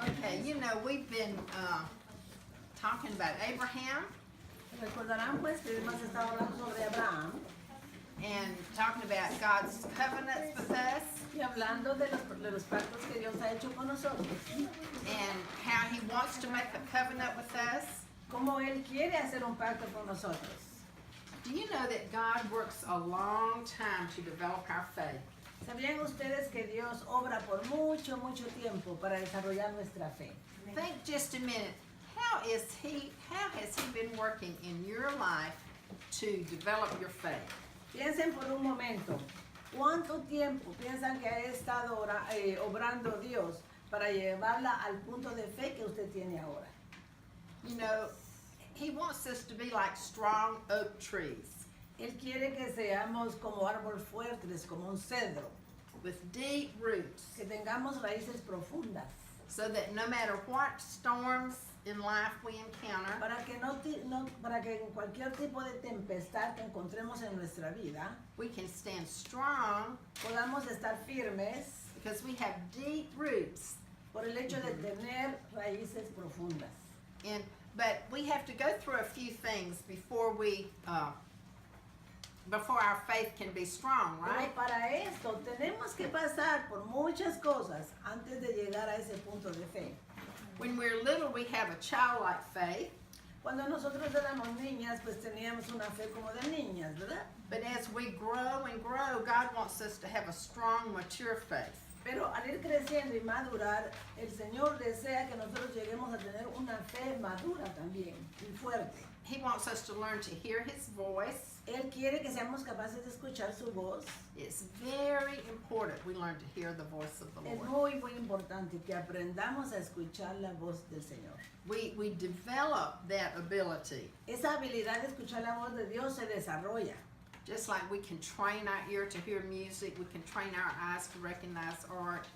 Okay, you know, we've been talking about Abraham Recordarán pues que hemos estado hablando sobre Abraham and talking about God's covenants with us y hablando de los pactos que Dios ha hecho con nosotros. and how he wants to make a covenant with us. Cómo Él quiere hacer un pacto con nosotros. Do you know that God works a long time to develop our faith? ¿Sabían ustedes que Dios obra por mucho, mucho tiempo para desarrollar nuestra fe? Think just a minute. How has he been working in your life to develop your faith? Piensen por un momento, ¿cuánto tiempo piensan que ha estado obrando Dios para llevarla al punto de fe que usted tiene ahora? You know, he wants us to be like strong oak trees Él quiere que seamos como árboles fuertes, como un cedro, with deep roots, que tengamos raíces profundas, so that no matter what storms in life we encounter, para que en cualquier tipo de tempestad que encontremos en nuestra vida, we can stand strong podamos estar firmes because we have deep roots. por el hecho de tener raíces profundas. But we have to go through a few things before our faith can be strong, Pero right? para esto tenemos que pasar por muchas cosas antes de llegar a ese punto de fe. When we're little, we have a childlike faith, Cuando nosotros éramos niñas, pues teníamos una fe como de niñas, ¿verdad? but as we grow and grow, God wants us to have a strong, mature faith. Pero al ir creciendo y madurar, el Señor desea que nosotros lleguemos a tener una fe madura también y fuerte. He wants us to learn to hear His voice. Él quiere que seamos capaces de escuchar su voz. It's very important we learn to hear the voice of the Es Lord. muy, muy importante que aprendamos a escuchar la voz del Señor. We develop that ability, Esa habilidad de escuchar la voz de Dios se desarrolla. just like we can train our ear to hear music, we can train our eyes to recognize art,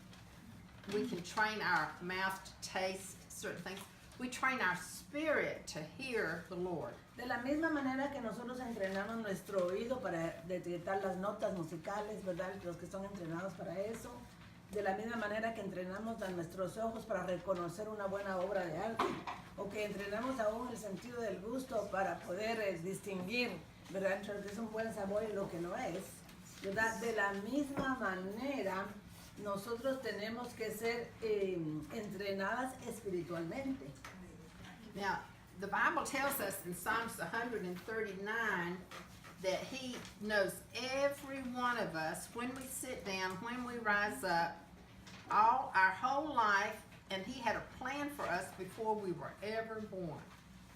we can train our mouth to taste certain things. We train our spirit to hear the Lord. De la misma manera que nosotros entrenamos nuestro oído para detectar las notas musicales, ¿verdad? Los que son entrenados para eso. De la misma manera que entrenamos a nuestros ojos para reconocer una buena obra de arte. O que entrenamos aún el sentido del gusto para poder distinguir, ¿verdad? Entre lo que es un buen sabor y lo que no es. ¿Verdad? De la misma manera, nosotros tenemos que ser entrenadas espiritualmente. Now, the Bible tells us in Psalms 139 that He knows every one of us when we sit down, when we rise up, all our whole life, and He had a plan for us before we were ever born.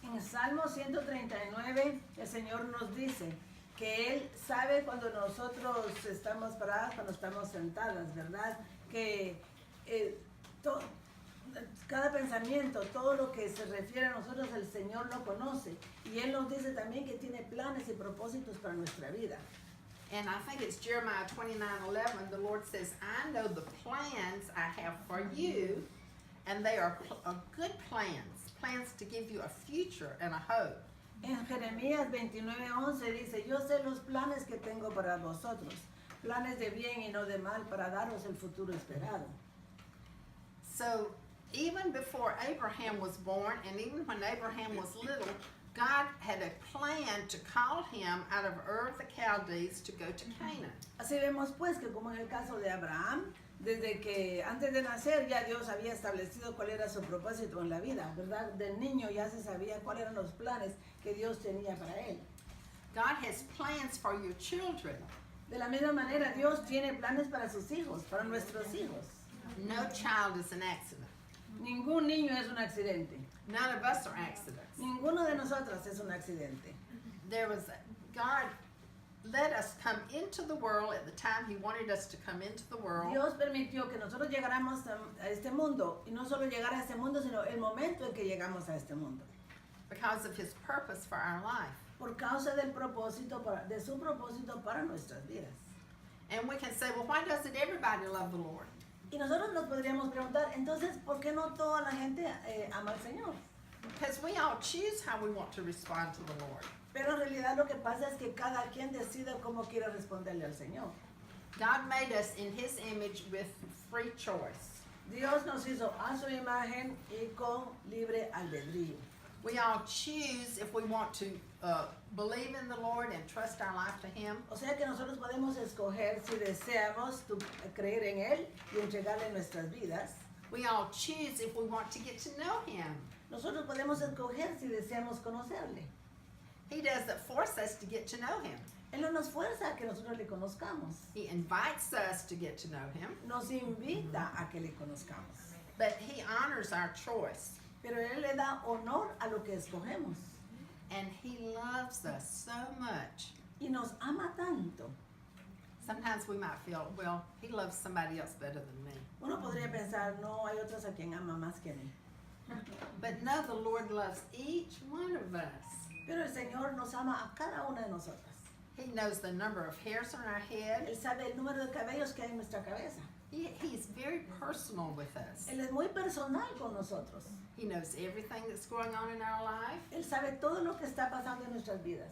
En Salmo 139, el Señor nos dice que Él sabe cuando nosotros estamos paradas, cuando estamos sentadas, ¿verdad? Que cada pensamiento, todo lo que se refiere a nosotros, el Señor lo conoce. Y Él nos dice también que tiene planes y propósitos para nuestra vida. And I think it's Jeremiah 29:11. The Lord says, I know the plans I have for you, and they are good plans to give you a future and a hope. En Jeremías 29:11 dice, yo sé los planes que tengo para vosotros, planes de bien y no de mal, para daros el futuro esperado. So even before Abraham was born, and even when Abraham was little, God had a plan to call him out of Ur of the Chaldees to go to Canaan. Así vemos pues que como en el caso de Abraham, desde que antes de nacer ya Dios había establecido cuál era su propósito en la vida, ¿verdad? Del niño ya se sabía cuáles eran los planes que Dios tenía para él. God has plans for your children. De la misma manera, Dios tiene planes para sus hijos, para nuestros hijos. No child is an accident. Ningún niño es un accidente. None of us are accidents. Ninguno de nosotros es un accidente. God let us come into the world at the time He wanted us to come into the world. Dios permitió que nosotros llegáramos a este mundo, y no solo llegar a este mundo, sino el momento en que llegamos a este mundo. Because of His purpose for our life. Por causa del propósito, de su propósito para nuestras vidas. And we can say, well, why doesn't everybody love the Lord? Y nosotros nos podríamos preguntar, entonces, ¿por qué no toda la gente ama al Señor? Because we all choose how we want to respond to the Lord. Pero en realidad lo que pasa es que cada quien decide cómo quiere responderle al Señor. God made us in His image with free choice. Dios nos hizo a su imagen y con libre albedrío. We all choose if we want to believe in the Lord and trust our life to Him, O sea que nosotros podemos escoger si deseamos creer en Él y entregarle nuestras vidas. we all choose if we want to get to know Him. Nosotros podemos escoger si deseamos conocerle. He doesn't force us to get to know Him. Él no nos fuerza a que nosotros le conozcamos. He invites us to get to know Him, Nos invita a que le conozcamos. but He honors our choice. Pero Él le da honor a lo que escogemos. And He loves us so much. Y nos ama tanto. Sometimes we might feel, well, He loves somebody else better than me. Uno podría pensar, no, hay otros a quien ama más que a mí. But no, the Lord loves each one of us. Pero el Señor nos ama a cada una de nosotras. He knows the number of hairs on our head. Él sabe el número de cabellos que hay en nuestra cabeza. He's very personal with us. Él es muy personal con nosotros. He knows everything that's going on in our life. Él sabe todo lo que está pasando en nuestras vidas.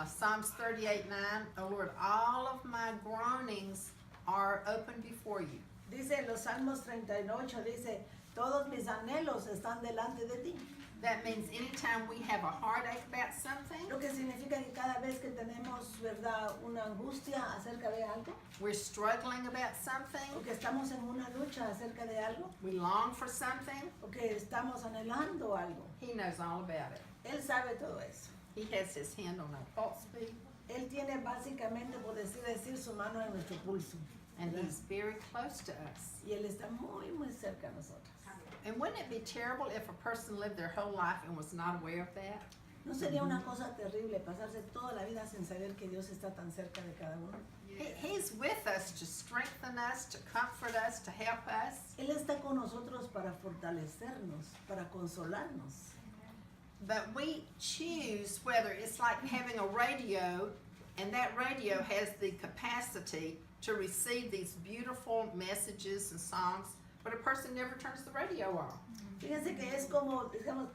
Psalms 38:9, oh Lord, all of my groanings are open before you. Dice en los Salmos 38, dice, todos mis anhelos están delante de ti. That means anytime we have a heartache about something, Lo que significa que cada vez que tenemos, ¿verdad?, una angustia acerca de algo, we're struggling about something, o que estamos en una lucha acerca de algo, we long for something, o que estamos anhelando algo. He knows all about it. Él sabe todo eso. He has His hand on our pulse beat, Él tiene básicamente, por decir, su mano en nuestro pulso. and ¿verdad? He's very close to us. Y Él está muy, muy cerca a nosotros. And wouldn't it be terrible if a person lived their whole life and was not aware of that? ¿No sería una cosa terrible pasarse toda la vida sin saber que Dios está tan cerca de cada uno? He's with us to strengthen us, to comfort us, to help us. Él está con nosotros para fortalecernos, para consolarnos. But we choose whether it's like having a radio, and that radio has the capacity to receive these beautiful messages and songs, but a person never turns the radio on. Fíjense que es como, digamos,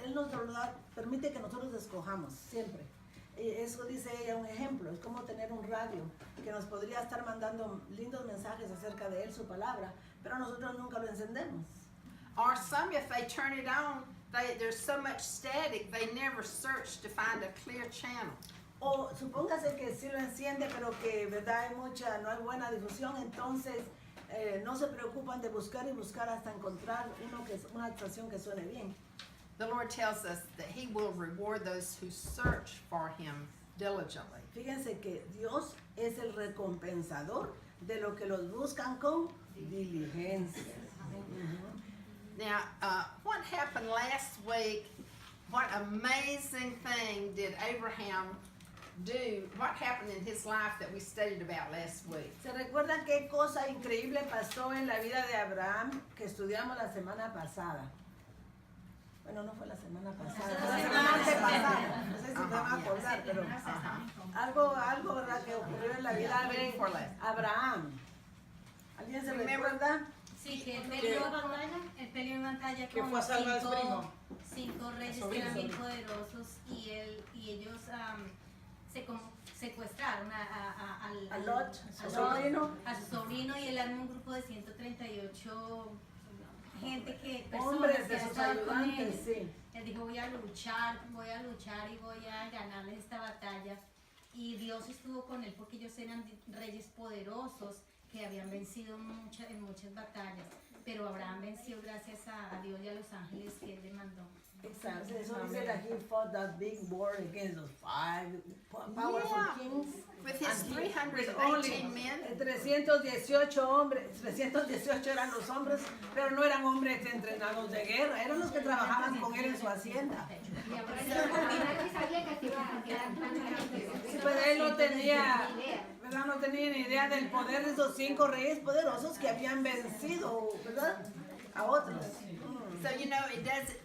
Él nos permite que nosotros escojamos, siempre. Y eso dice ella, un ejemplo, es como tener un radio que nos podría estar mandando lindos mensajes acerca de Él, su palabra, pero nosotros nunca lo encendemos. Or some, if they turn it on, there's so much static, they never search to find a clear channel. O supóngase que sí lo enciende, pero que verdad hay no hay buena difusión, entonces no se preocupan de buscar y buscar hasta encontrar una estación que suene bien. The Lord tells us that He will reward those who search for Him diligently. Fíjense que Dios es el recompensador de lo que los buscan con diligencia. Now, what happened last week? What amazing thing did Abraham do? What happened in his life that we studied about last week? ¿Se recuerdan qué cosa increíble pasó en la vida de Abraham que estudiamos la semana pasada? Bueno, no fue la semana pasada, fue la semana antepasada. No sé si me van a acordar, pero algo ¿verdad?, que ocurrió en la vida de Abraham. ¿Alguien se recuerda? Sí, que él peleó en batalla Que con fue a salvar a su primo. cinco reyes que eran bien poderosos y ellos secuestraron A Lot, su sobrino. a su sobrino, y él armó un grupo de 138 personas Hombres que de sus estaban con ayudantes, ellos. sí. Él dijo, voy a luchar y voy a ganarles esta batalla. Y Dios estuvo con él porque ellos eran reyes poderosos que habían vencido en muchas batallas. Pero Abraham venció gracias a Dios y a los ángeles que él le mandó. Exacto. Eso dice that he fought that big war against those 5 powerful Yeah. kings. With his And he- 318 men, 318 hombres, 318 eran los hombres, pero no eran hombres entrenados de guerra, eran los que trabajaban con él en su hacienda. Sí, pues él no tenía, ¿verdad? No tenía ni idea del poder de esos 5 reyes poderosos que habían vencido, ¿verdad?, a otros. so you know it does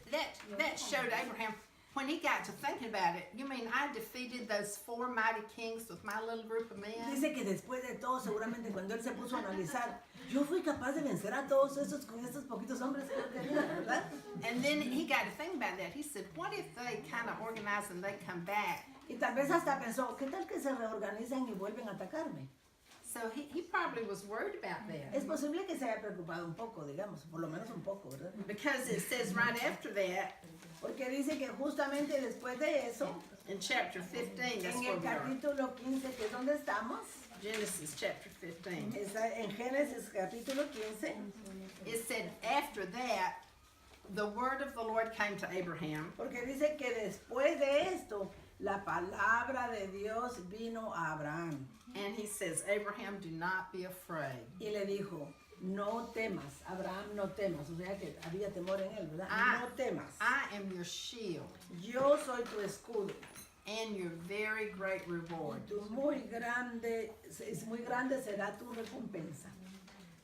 that showed Abraham when he got to thinking about it. You mean I defeated those 4 mighty kings with my little group of men? Dice que después de todo, seguramente cuando él se puso a analizar, yo fui capaz de vencer a todos esos con estos poquitos hombres que yo tenía, ¿verdad? And then he got to think about that. He said, what if they kind of organize and they come back? Y tal vez hasta pensó, ¿qué tal que se reorganizan y vuelven a atacarme? So he probably was worried about that. Es posible que se haya preocupado un poco, digamos, por lo menos un poco, ¿verdad? Because it says right after that, Porque dice que justamente después de eso, in chapter 15, that's en where el we are. capítulo 15, que es donde estamos, Genesis chapter 15. está en Génesis capítulo 15, It said, after that, the word of the Lord came to Abraham, porque dice que después de esto, la palabra de Dios vino a Abraham and he says, Abraham, do not be afraid. y le dijo, no temas, Abraham, no temas, o sea que había temor en él, ¿verdad? Ah. No temas, I am your shield yo soy tu escudo, and your very great reward. tu muy grande, es muy grande será tu recompensa.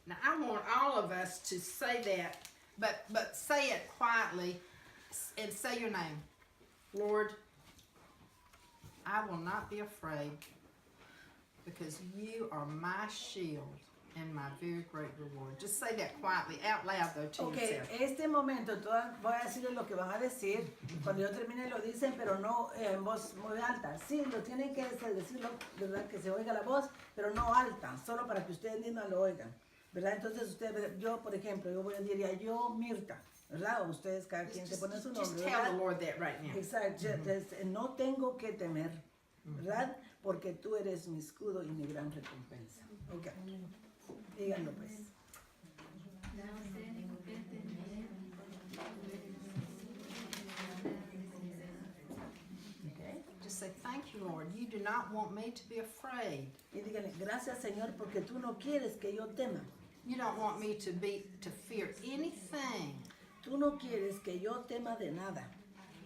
Now, I want all of us to say that, but say it quietly and say your name. Lord, I will not be afraid because you are my shield and my very great reward. Just say that quietly, out loud though to Ok, yourself. este momento voy a decirles lo que van a decir. Cuando yo termine lo dicen, pero no en voz muy alta. Sí, lo tienen que decirlo, ¿verdad? Que se oiga la voz, pero no alta, solo para que ustedes mismas lo oigan, ¿verdad? Entonces ustedes, yo por ejemplo, yo diría yo Mirta, ¿verdad? O ustedes cada quien se pone su Just nombre, tell the ¿verdad? Lord that right now. Exacto, no tengo que temer, ¿verdad? Porque tú eres mi escudo y mi gran recompensa. Ok, díganlo pues. Okay. Just say, thank you, Lord. You do not want me to be afraid. Y díganle, gracias Señor, porque tú no quieres que yo tema. You don't want me to fear anything. Tú no quieres que yo tema de nada.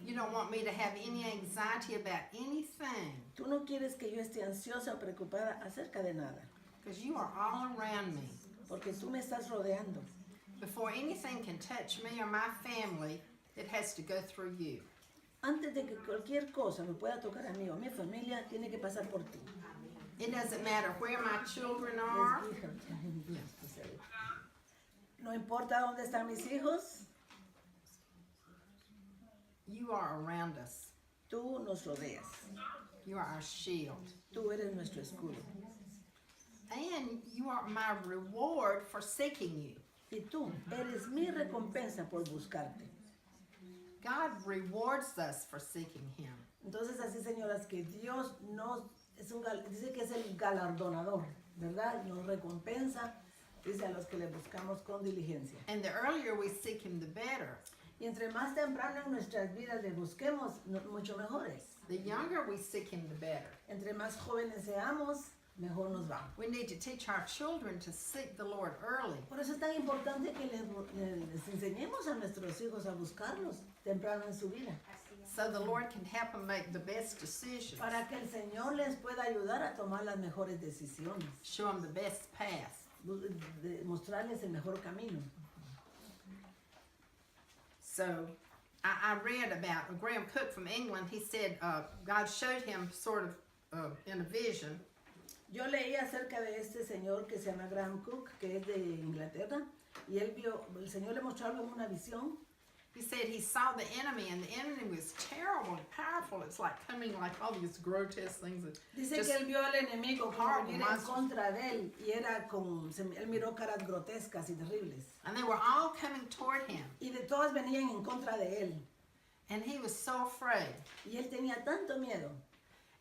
You don't want me to have any anxiety about anything. Tú no quieres que yo esté ansiosa o preocupada acerca de nada. Because you are all around me. Porque tú me estás rodeando. Before anything can touch me or my family, it has to go through you. Antes de que cualquier cosa me pueda tocar a mí o a mi familia, tiene que pasar por ti. It doesn't matter where my children are. No importa dónde están mis hijos, You are around us. tú nos rodeas. You are our shield. Tú eres nuestro escudo. And you are my reward for seeking you. Y tú eres mi recompensa por buscarte. God rewards us for seeking Him. Entonces así, señoras, que Dios dice que es el galardonador, ¿verdad? Nos recompensa, dice, a los que le buscamos con diligencia. And the earlier we seek Him, the better. Y entre más temprano en nuestras vidas le busquemos, mucho mejores. The younger we seek Him, the better. Entre más jóvenes seamos, mejor nos va. We need to teach our children to seek the Lord early. Por eso es tan importante que les enseñemos a nuestros hijos a buscarlos temprano en su vida. So the Lord can help them make the best decisions. Para que el Señor les pueda ayudar a tomar las mejores decisiones. Show them the best path. Mostrarles el mejor camino. So I read about Graham Cook from England. He said God showed him sort of in a vision. Yo leí acerca de este señor que se llama Graham Cook, que es de Inglaterra, y él vio, el Señor le mostró algo en una visión. He said he saw the enemy, and the enemy was terrible and powerful. It's like coming like all these grotesque things. That Dice just- que él vio al enemigo como horrible venir en monsters. contra de él, y era como, él miró caras grotescas y terribles. and they were all coming toward him. Y de todas venían en contra de él. And he was so afraid. Y él tenía tanto miedo.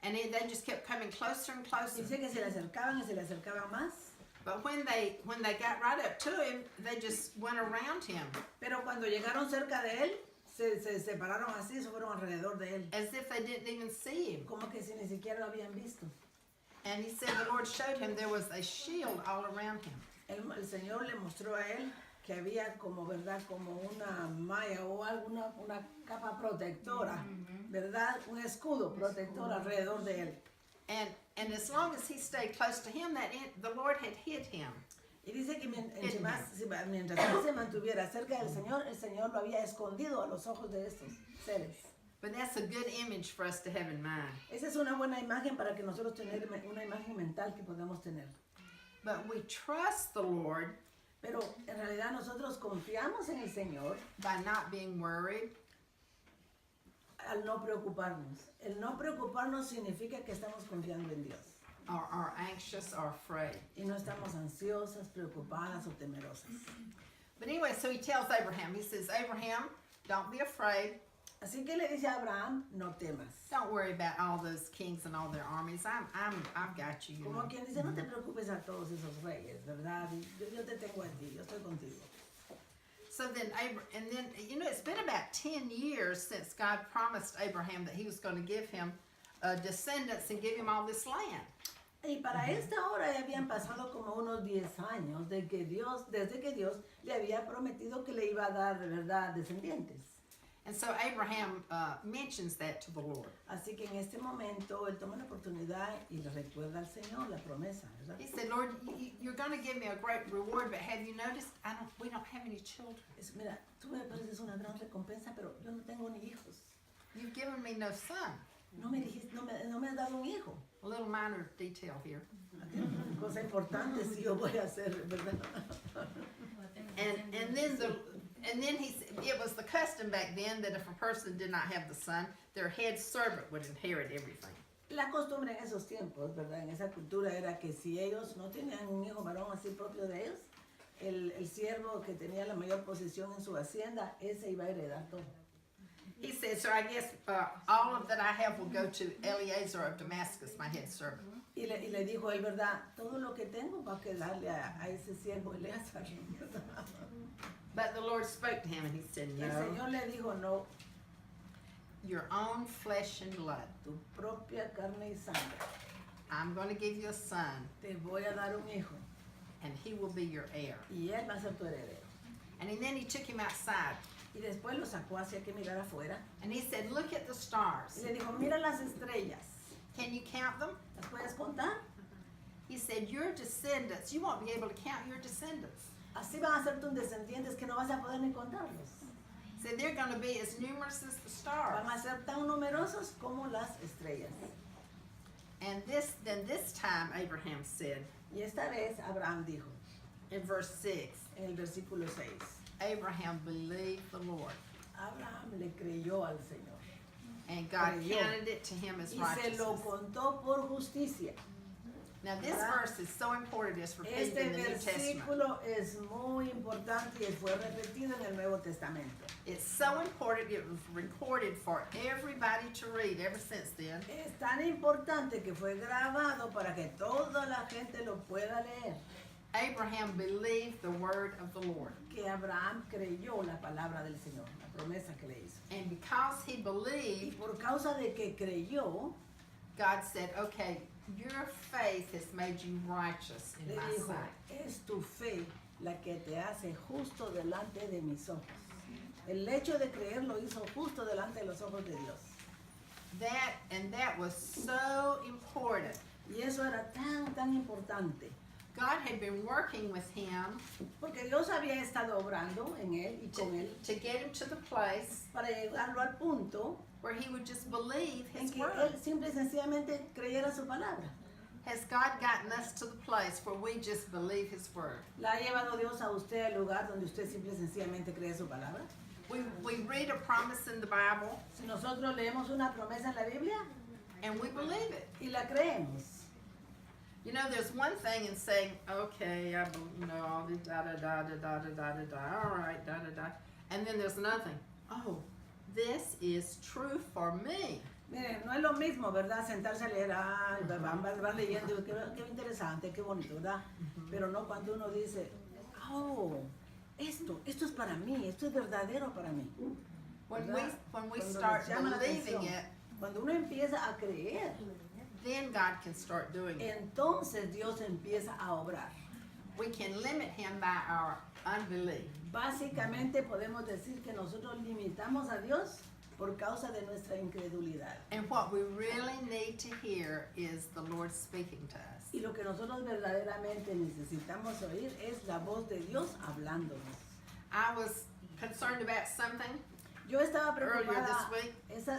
And they just kept coming closer and closer. Dice que se le acercaban y se le acercaban más. But when they got right up to him, they just went around him Pero cuando llegaron cerca de él, se separaron así, se fueron alrededor de él. as if they didn't even see him. Como que si ni siquiera lo habían visto. And he said the Lord showed him there was a shield all around him. El Señor le mostró a él que había como, ¿verdad? Como una malla o alguna una capa protectora, ¿verdad? Un escudo protector alrededor de él. And as long as he stayed close to him, the Lord had hid him. Y dice que mientras él se mantuviera cerca del Señor, el Señor lo había escondido a los ojos de estos seres. But that's a good image for us to have in mind. Esa es una buena imagen para que nosotros tener una imagen mental que podamos tener. But we trust the Lord Pero en realidad nosotros confiamos en el Señor by not being worried. al no preocuparnos. El no preocuparnos significa que estamos confiando en Dios. or anxious or afraid. y no estamos ansiosas, preocupadas o temerosas. But anyway, so he tells Abraham, he says, Abraham, don't be afraid. Así que le dice a Abraham, no temas. Don't worry about all those kings and all their armies. I've got you. You Como know. quien dice, no te preocupes a todos esos reyes, ¿verdad? Y yo te tengo a ti, yo estoy contigo. So then, and then, you know, it's been about 10 years since God promised Abraham that he was going to give him descendants and give him all this land. Y para esta hora ya habían pasado como unos 10 años desde que Dios le había prometido que le iba a dar de verdad descendientes. And so Abraham mentions that to the Lord. Así que en este momento él toma la oportunidad y le recuerda al Señor la promesa, ¿verdad? He said, Lord, you're going to give me a great reward, but have you noticed we don't have any children. Mira, tú me pareces una gran recompensa, pero yo no tengo ni hijos. You've given me no son. No me has dado un hijo. A little minor detail here. Cosa importante si yo voy a hacer, ¿verdad? And then it was the custom back then that if a person did not have the son, their head servant would inherit everything. La costumbre en esos tiempos, ¿verdad? En esa cultura era que si ellos no tenían un hijo varón así propio de ellos, el siervo que tenía la mayor posición en su hacienda, ese iba a heredar todo. He said, so I guess all of that I have will go to Eliezer of Damascus, my head servant. Y le dijo él, ¿verdad? Todo lo que tengo va a quedarle a ese siervo Eleazar. But the Lord spoke to him and he said, El no, Señor le dijo, no, your own flesh and blood. tu propia carne y sangre. I'm going to give you a son Te voy a dar un hijo and he will be your heir. y él va a ser tu heredero. And then he took him outside Y después lo sacó hacia que mirar afuera and he said, look at the y stars. le dijo, mira las estrellas. Can you count them? ¿Las puedes contar? He said, your descendants, you won't be able to count your descendants. Así van a ser tus descendientes que no vas a poder ni contarlos. He said, they're going to be as numerous as the stars. Van a ser tan numerosos como las estrellas. And then this time Abraham said, Y esta vez Abraham dijo, in verse 6, en el versículo 6, Abraham believed the Lord, Abraham le creyó al Señor and God Creyó. counted it to him as y se lo righteousness. contó por justicia. Now this ¿Verdad? verse is so important, it's repeated Este in the New Testament. versículo es muy importante y fue repetido en el Nuevo Testamento. It's so important, it was recorded for everybody to read ever since then. Es tan importante que fue grabado para que toda la gente lo pueda leer. Abraham believed the word of the Lord. Que Abraham creyó la palabra del Señor, la promesa que le hizo. And because he Y believed, por causa de que creyó, God said, okay, your faith has made you righteous in le my dijo, sight. es tu fe la que te hace justo delante de mis ojos. El hecho de creer lo hizo justo delante de los ojos de Dios. That was so important. Y eso era tan importante. God had been working with him Porque Dios había estado obrando en él y con él to get him to the place para llevarlo al punto where he would just believe en his que word. él simple y sencillamente creyera su palabra. Has God gotten us to the place where we just believe his word? ¿La ha llevado Dios a usted al lugar donde usted simple y sencillamente cree su palabra? We read a promise in the Bible Si nosotros leemos una promesa en la Biblia and we believe it. y la creemos. You know, there's one thing in saying, okay, I know all the da da da da da da da da da, all right, da da da, and then there's another thing. Oh, this is true for me. Miren, no es lo mismo, ¿verdad? Sentarse a leer, van leyendo, qué interesante, qué bonito, ¿verdad? Pero no cuando uno dice, oh, esto es para mí, esto es verdadero para mí. When ¿verdad? we Cuando start nos llama la believing atención, it, cuando uno empieza a creer, then God can start doing it. entonces Dios empieza a obrar. We can limit him by our unbelief. Básicamente podemos decir que nosotros limitamos a Dios por causa de nuestra incredulidad. And what we really need to hear is the Lord speaking to us. Y lo que nosotros verdaderamente necesitamos oír es la voz de Dios hablándonos. I was concerned about something Yo estaba earlier preocupada, this week.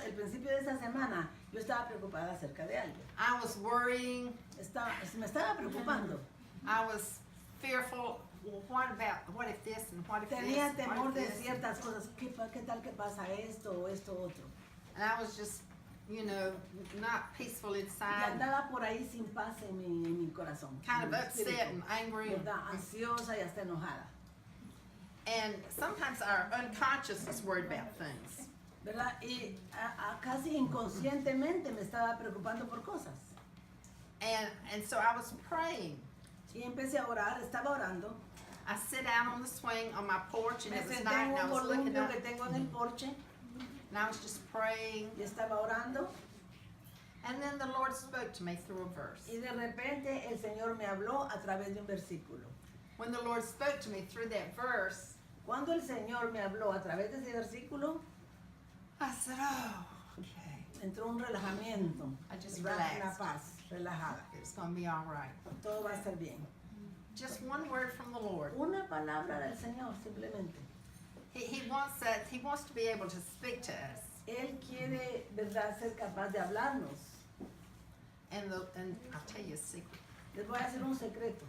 el principio de esta semana, yo estaba preocupada acerca de algo. I was worrying. Me estaba preocupando. I was fearful. Well, what if this and what if this? Tenía temor What de if this? ciertas cosas. ¿Qué tal que pasa esto o esto otro? And I was just you know, not peaceful Y inside, andaba por ahí sin paz en mi corazón. kind of en mi upset espíritu, and angry. ¿verdad? Ansiosa y hasta enojada. And sometimes our unconscious is worried about things. ¿Verdad? Y casi inconscientemente me estaba preocupando por cosas. And so I was praying. Y empecé a orar, estaba orando. I sit down on the swing on my porch and Me it was senté night en and I un was looking columpio up que tengo en el porche and I was just praying. y estaba orando. And then the Lord spoke to me through a verse. Y de repente el Señor me habló a través de un versículo. When the Lord spoke to me through that verse, Cuando el Señor me habló a través de ese versículo, I said, oh, okay. entró un relajamiento, I just ¿verdad? Una relaxed. paz, relajada. It's going to be all right. Todo va a estar bien. Just one word from the Lord. Una palabra del Señor, simplemente. He wants us, he wants to be able to speak to us. Él quiere, ¿verdad?, ser capaz de hablarnos. And I'll tell you a secret. Les voy a hacer un secreto.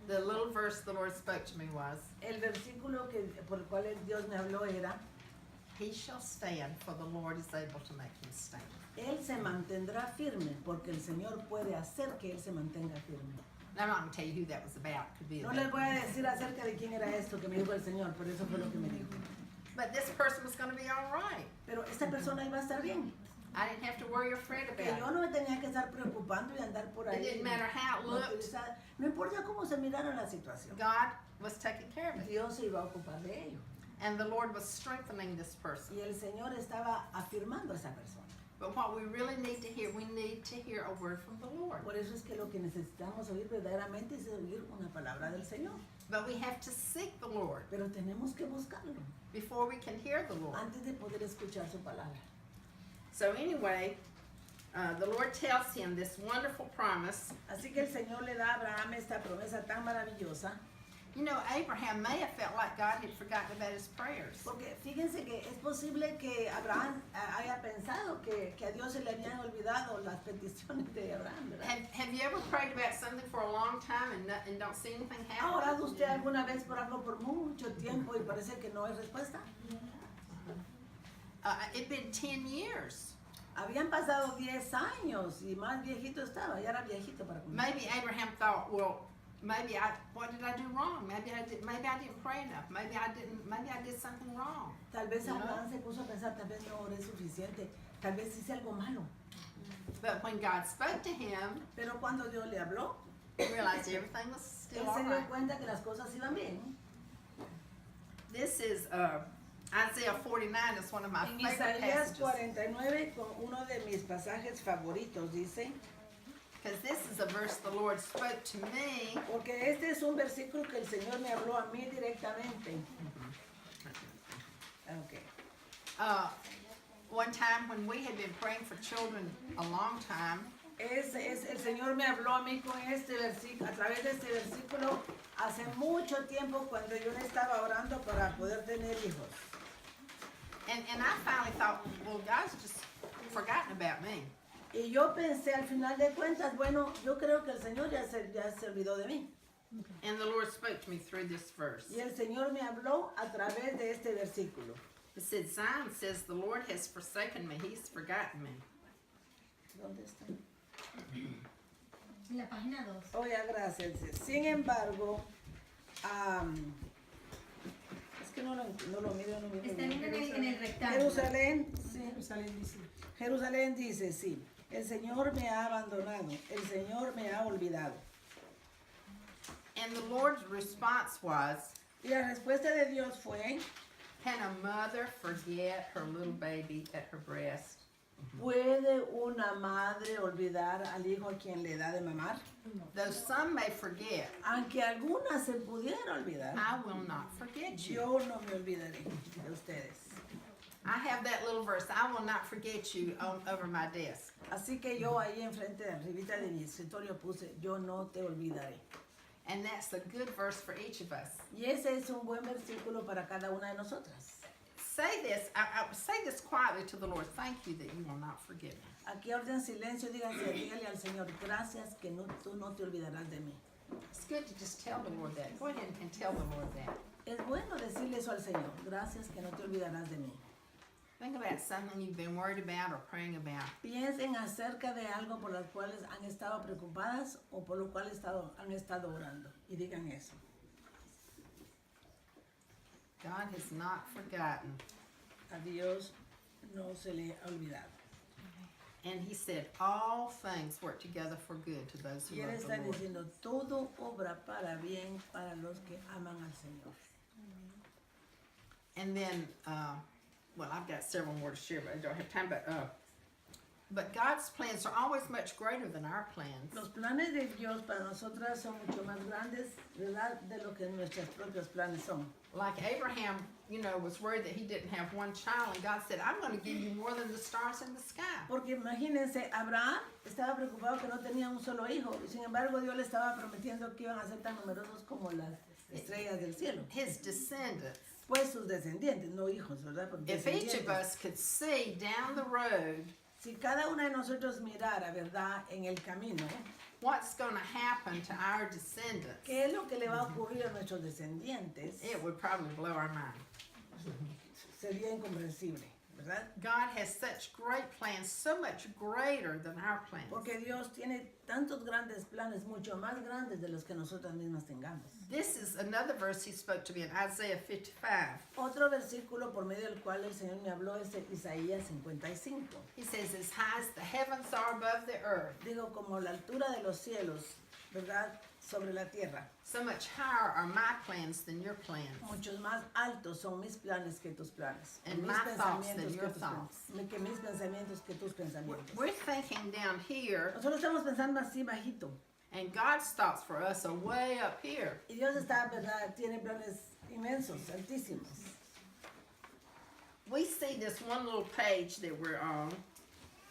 The little verse the Lord spoke to me was, El versículo por el cual Dios me habló era: he shall stand, for the Lord is able to make him stand. Él se mantendrá firme, porque el Señor puede hacer que Él se mantenga firme. Now, I'm not going to tell you who that was about. Could be No about- les voy a decir acerca de quién era esto que me dijo el Señor, pero eso fue lo que me dijo. But this person was going to be all right. Pero esta persona iba a estar bien. I didn't have to worry or fret Que about yo it. no me tenía que estar preocupando y andar por It ahí. didn't matter how it no looked. utilizar- No importa cómo se mirara la situación. God was taking care of it. Dios se iba a ocupar de ello. And the Lord was strengthening this person. Y el Señor estaba afirmando a esa persona. But what we really need to hear, we need to hear a word from the Lord. Por eso es que lo que necesitamos oír verdaderamente es oír una palabra del Señor. But we have to seek the Lord Pero tenemos que buscarlo before we can hear the Lord. antes de poder escuchar su palabra. So anyway, the Lord tells him this wonderful promise. Así que el Señor le da a Abraham esta promesa tan maravillosa. You know, Abraham may have felt like God had forgotten about his prayers. Porque fíjense que es posible que Abraham haya pensado que a Dios se le habían olvidado las peticiones de Abraham, ¿verdad? Have you ever prayed about something for a long time and don't see anything ¿Ha orado happen? usted alguna vez por algo por mucho tiempo y parece que no hay respuesta? It'd been 10 years. Habían pasado 10 años y más viejito estaba, ya era viejito para comer. Maybe Abraham thought, well, what did I do wrong? Maybe I didn't pray enough. Maybe I did something wrong. Tal vez You know? Abraham se puso a pensar, tal vez no oré suficiente, tal vez hice algo malo. But when God spoke to him, Pero cuando Dios le habló, he realized everything was still él all se dio right. cuenta que las cosas iban bien. This is Isaiah 49 is one of my En favorite Isaías passages. 49, con uno de mis pasajes favoritos, dice, Because this is a verse the Lord spoke to me. porque este es un versículo que el Señor me habló a mí directamente. Okay. One time when we had been praying for children a long time, El Señor me habló a mí con este versículo, a través de este versículo, hace mucho tiempo cuando yo estaba orando para poder tener hijos. and I finally thought, well, God's just forgotten about me. Y yo pensé al final de cuentas, bueno, yo creo que el Señor ya se olvidó de mí. And the Lord spoke to me through this verse. Y el Señor me habló a través de este versículo. It said, Zion says, the Lord has forsaken me. He's forgotten me. ¿Dónde está? En la página 2. Oh, ya, gracias. Sin embargo, es que no lo miro, no miro. Está en el rectángulo. Jerusalén, sí. Jerusalén dice, sí, el Señor me ha abandonado, el Señor me ha olvidado. And the Lord's response was, Y la respuesta de Dios fue, can a mother forget her little baby at her breast? ¿puede una madre olvidar al hijo a quien le da de mamar? Though some may forget, Aunque alguna se pudiera olvidar, I will not forget you. yo no me olvidaré de ustedes. I have that little verse, I will not forget you, over my desk. Así que yo ahí enfrente de arribita de mi escritorio puse, yo no te olvidaré. And that's a good verse for each of us. Y ese es un buen versículo para cada una de nosotras. Say this, I say this quietly to the Lord. Thank you that you will not forget me. Aquí orden silencio, dígale al Señor, gracias que tú no te olvidarás de mí. It's good to just tell the Lord that. Go ahead and tell the Lord that. Es bueno decirle eso al Señor, gracias que no te olvidarás de mí. Think about something you've been worried about or praying about. Piensen acerca de algo por las cuales han estado preocupadas o por lo cual han estado orando. Y digan eso. God has not forgotten. A Dios no se le ha olvidado. And he said, all things work together for good to those who Y Él love está the Lord. diciendo, todo obra para bien para los que aman al Señor. And then, well, I've got several more to share, but I don't have time. But God's plans are always much greater than our plans. Los planes de Dios para nosotras son mucho más grandes, ¿verdad?, de lo que nuestros propios planes son. Like Abraham, was worried that he didn't have one child, and God said, I'm going to give you more than the stars in the sky. Porque imagínense, Abraham estaba preocupado que no tenía un solo hijo, y sin embargo Dios le estaba prometiendo que iban a ser tan numerosos como las estrellas del cielo. His descendants. Pues sus descendientes, no hijos, ¿verdad? Porque If each of descendientes. us could see down the road Si cada una de nosotros mirara, ¿verdad?, en el camino, what's going to happen to our descendants, ¿qué es lo que le va a ocurrir a nuestros descendientes? it would probably blow our mind. Sería incomprensible, ¿verdad? God has such great plans, so much greater than our plans. Porque Dios tiene tantos grandes planes, mucho más grandes de los que nosotras mismas tengamos. This is another verse he spoke to me in Isaiah 55. Otro versículo por medio del cual el Señor me habló es de Isaías 55. He says, as high as the heavens are above the earth, Digo, como la altura de los cielos, ¿verdad?, sobre la tierra. so much higher are my plans than your plans. Muchos más altos son mis planes que tus planes. And mis my thoughts than pensamientos your que tus thoughts. que mis pensamientos que tus pensamientos. We're thinking down here, Nosotros estamos pensando así bajito. and God's thoughts for us are way up here. Y Dios está, ¿verdad?, tiene planes inmensos, altísimos. We see this one little page that we're on.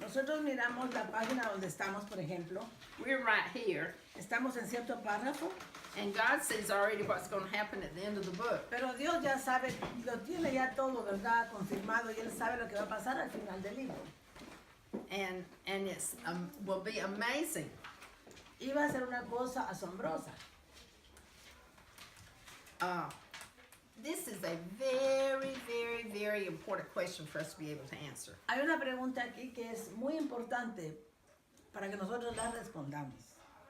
Nosotros miramos la página donde estamos, por ejemplo. We're right here, Estamos en cierto párrafo, and God sees already what's going to happen at the end of the book. pero Dios ya sabe, lo tiene ya todo, ¿verdad?, confirmado, y Él sabe lo que va a pasar al final del libro. And it's will be amazing. Y va a ser una cosa asombrosa. This is a very, very, very important question for us to be able to answer. Hay una pregunta aquí que es muy importante para que nosotros la respondamos.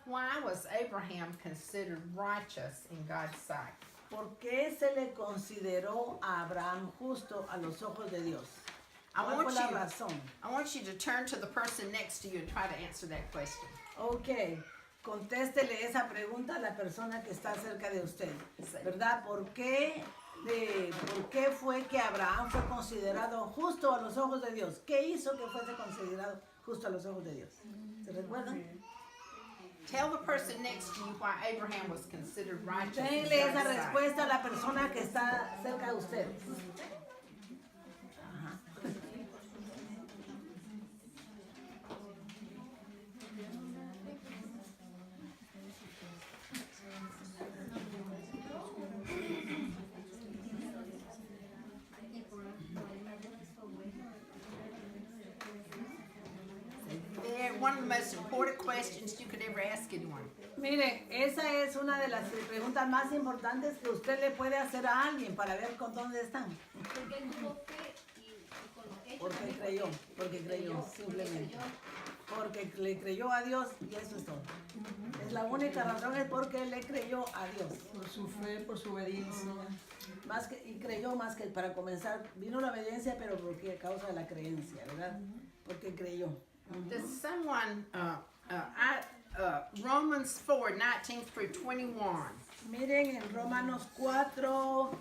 Why was Abraham considered righteous in God's sight? ¿Por qué se le consideró a Abraham justo a los ojos de Dios? ¿Cuál fue la razón? I want you to turn to the person next to you and try to answer that question. Ok, contéstele esa pregunta a la persona que está cerca de usted, ¿verdad? ¿Por qué fue que Abraham fue considerado justo a los ojos de Dios? ¿Qué hizo que fuese considerado justo a los ojos de Dios? ¿Se recuerdan? Tell the person next to you why Abraham was considered righteous in Denle esa God's sight. respuesta a la persona que está cerca de ustedes. Ajá. They're one of the most important questions you could ever ask anyone. Miren, esa es una de las preguntas más importantes que usted le puede hacer a alguien para ver con dónde están. Porque él tuvo fe y con los hechos Porque creyó, simplemente. Porque le creyó a Dios y eso es todo. Es la única razón, es porque le creyó a Dios. Por su fe, por su obediencia. Y creyó más que para comenzar. Vino la obediencia, pero porque a causa de la creencia, ¿verdad? Porque creyó. Does someone, Romans 4, 19 through 21. Miren en Romanos 4,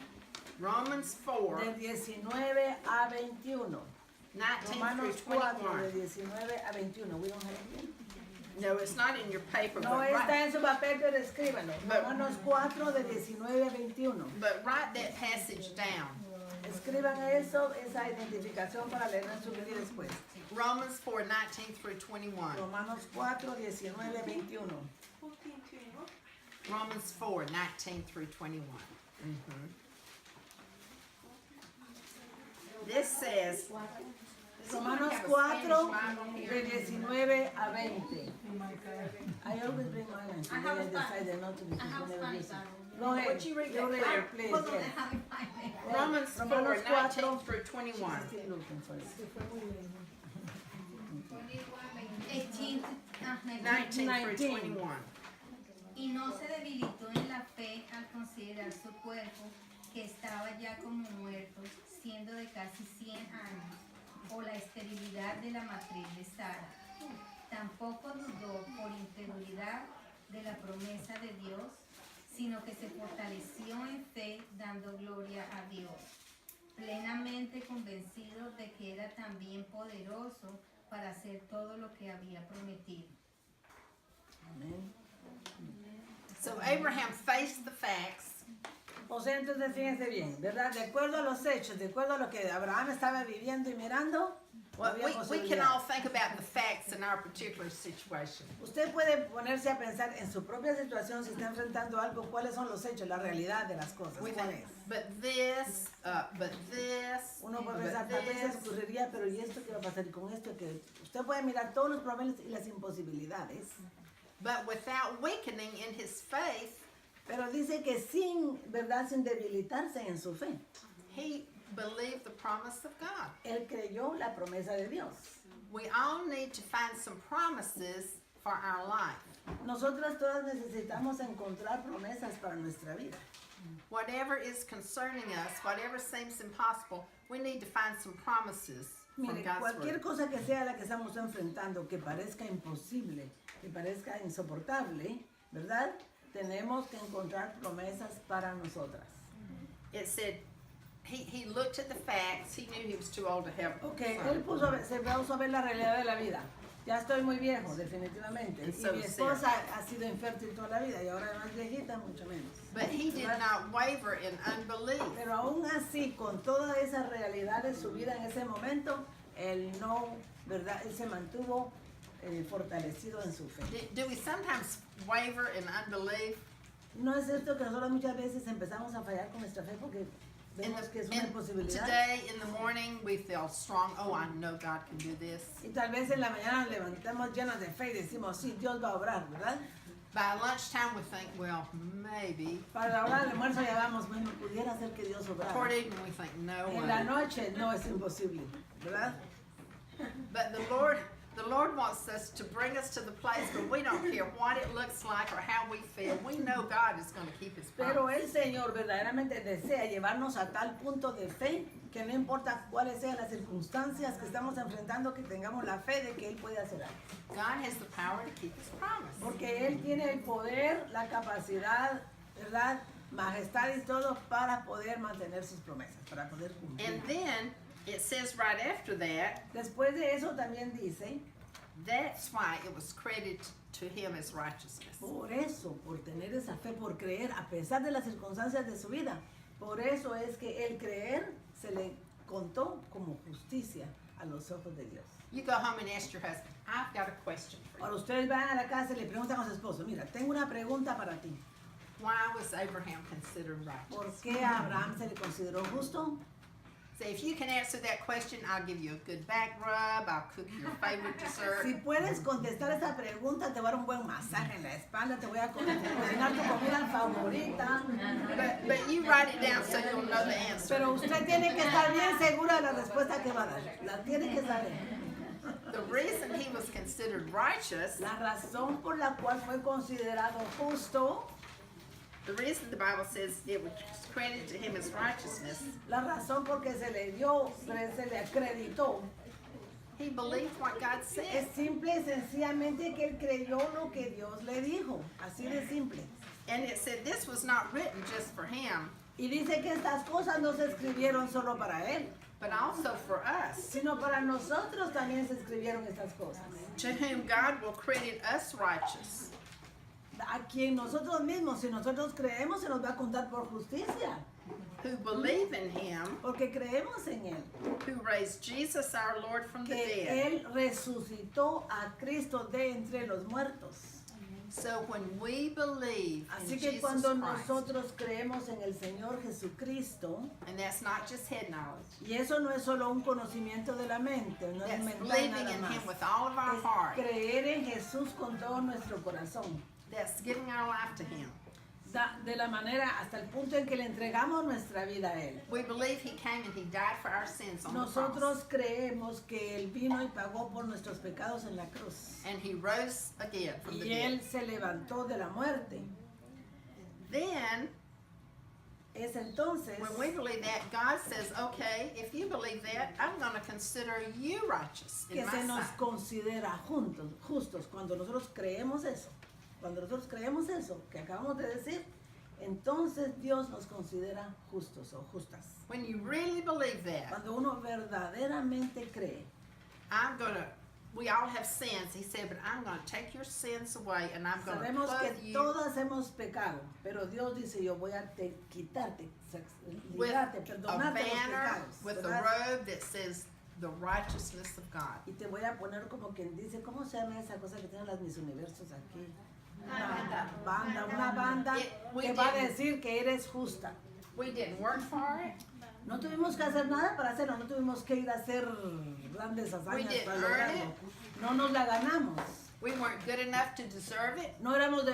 Romans 4, de 19 a 21. 19 Romanos through 4, de 21. 19 a 21. We don't have it here. No, it's not in your paper, No but está write, en su papel, pero escríbalo. Romanos 4, de 19 a 21. but write that passage down. Escriban eso, esa identificación para leer en su Biblia después. Romans 4, 19 through 21. Romanos 4, 19, 21. Romans 4, 19 through 21. This Romanos have a 4, Spanish Bible here? de 19 a 20. I always bring mine and I have today a I decided not to I have because I never Spanish use it. Bible. Go ahead. Would you read You that? read it, please. Hold on, I Yes. have it right there. Romans 4, Romanos 19 4, through 21. She's still looking for it. 18, 19 through 19. 21. Y no se debilitó en la fe al considerar su cuerpo, que estaba ya como muerto, siendo de casi 100 años, o la esterilidad de la matriz de Sara. Tampoco dudó por incredulidad de la promesa de Dios, sino que se fortaleció en fe, dando gloria a Dios, plenamente convencido de que era también poderoso para hacer todo lo que había prometido. Amén. So Abraham faced the facts. O sea, entonces fíjense bien, ¿verdad? De acuerdo a los hechos, de acuerdo a lo que Abraham estaba viviendo y mirando, Well, había we can posibilidad. all think about the facts in our particular situation. Usted puede ponerse a pensar en su propia situación si está enfrentando algo, cuáles son los hechos, la realidad de las cosas. We ¿Cuál think, es? but this, Uno puede but pensar, tal vez se this. ocurriría, pero ¿y esto qué va a pasar? Y con esto que usted puede mirar todos los problemas y las imposibilidades. But without weakening in his faith, Pero dice que sin, ¿verdad? Sin debilitarse en su fe. he believed the promise of God. Él creyó la promesa de Dios. We all need to find some promises for our life. Nosotras todas necesitamos encontrar promesas para nuestra vida. Whatever is concerning us, whatever seems impossible, we need to find some promises from Mire, God's cualquier word. cosa que sea la que estamos enfrentando, que parezca imposible, que parezca insoportable, ¿verdad? Tenemos que encontrar promesas para nosotras. It said he looked at the facts. He knew he was too old to have Ok, son. él se puso a ver la realidad de la vida. Ya estoy muy viejo, definitivamente. And Y so mi is esposa ha sido infértil toda la vida y ahora más viejita, mucho menos. But he did not waver in unbelief. Pero aún así, con toda esa realidad de su vida en ese momento, él no, ¿verdad? Él se mantuvo fortalecido en su fe. Do we sometimes waver in unbelief? No es esto que nosotros muchas veces empezamos a fallar con nuestra fe porque vemos que es una imposibilidad. Today in the morning we feel strong. Oh, I know God can do this. Y tal vez en la mañana nos levantamos llenos de fe y decimos, sí, Dios va a obrar, ¿verdad? By lunchtime we think, well, maybe. Para la hora del almuerzo ya vamos, bueno, pudiera ser que Dios obrara. Toward evening we think, no En la way. noche no es imposible, ¿verdad? But the Lord wants us to bring us to the place where we don't care what it looks like or how we feel. We know God is going to keep His Pero promise. el Señor verdaderamente desea llevarnos a tal punto de fe que no importa cuáles sean las circunstancias que estamos enfrentando, que tengamos la fe de que Él puede hacer algo. God has the power to keep His promise. Porque Él tiene el poder, la capacidad, ¿verdad? Majestad y todo para poder mantener sus promesas, para poder cumplir. And then it says right after that, Después de eso también dice, that's why it was credited to Him as righteousness. por eso, por tener esa fe, por creer, a pesar de las circunstancias de su vida, por eso es que el creer se le contó como justicia a los ojos de Dios. You go home and ask your husband, I've got a question for you. Ahora ustedes van a la casa y le preguntan a su esposo, mira, tengo una pregunta para ti. Why was Abraham considered righteous? ¿Por qué a Abraham se le consideró justo? So if you can answer that question, I'll give you a good back rub, I'll cook your favorite dessert. Si puedes contestar esa pregunta, te voy a dar un buen masaje en la espalda, te voy a cocinar tu comida favorita. But you write it down so you'll know the answer. Pero usted tiene que estar bien segura de la respuesta que va a dar. La tiene que saber. The reason he was considered righteous, La razón por la cual fue considerado justo, the reason the Bible says it was credited to him as righteousness, la razón por que se le dio, se le acreditó, he believed what God es said. simple y sencillamente que él creyó lo que Dios le dijo. Así de simple. And it said this was not written just for him, Y dice que estas cosas no se escribieron solo para él, but also for us, sino para nosotros también se escribieron estas cosas. to whom God will credit us righteous. A quien nosotros mismos, si nosotros creemos, se nos va a contar por justicia, Who believe in him, porque creemos en él, who raised Jesus our Lord from the que dead. él resucitó a Cristo de entre los muertos. So when we believe in Así que Jesus cuando Christ, nosotros creemos en el Señor Jesucristo, and that's not just head knowledge, y eso no es solo un conocimiento de la mente, no es that's mental believing nada in más, Him with all of our es heart, creer en Jesús con todo nuestro corazón, that's giving our life to Him. de la manera hasta el punto en que le entregamos nuestra vida a Él. We believe He came and He died for our sins on the cross. Nosotros creemos que Él vino y pagó por nuestros pecados en la cruz. And He rose again from the Y dead. Él se levantó de la muerte. Then, Es entonces when we believe that, God says, okay, if you believe that, I'm going to consider you righteous in que my se nos sight. considera justos. Cuando nosotros creemos eso, que acabamos de decir, entonces Dios nos considera justos o justas. When you really believe that, Cuando uno verdaderamente cree, we all have sins, He said, but I'm going to take your sins away and I'm going to sabemos que clothe you todas hemos pecado, pero Dios dice, yo voy a quitarte, with ligarte, a perdonarte los banner, pecados, with a ¿verdad? robe that says the righteousness of God. Y te voy a poner como quien dice, ¿cómo se llama esa cosa que tienen las mis universos aquí? Una banda We que va a didn't- decir que eres justa. We didn't work for it. No tuvimos que hacer nada para hacerlo, no tuvimos que ir a hacer grandes hazañas didn't para earn lograrlo. No nos la ganamos. We weren't good enough to deserve it. No éramos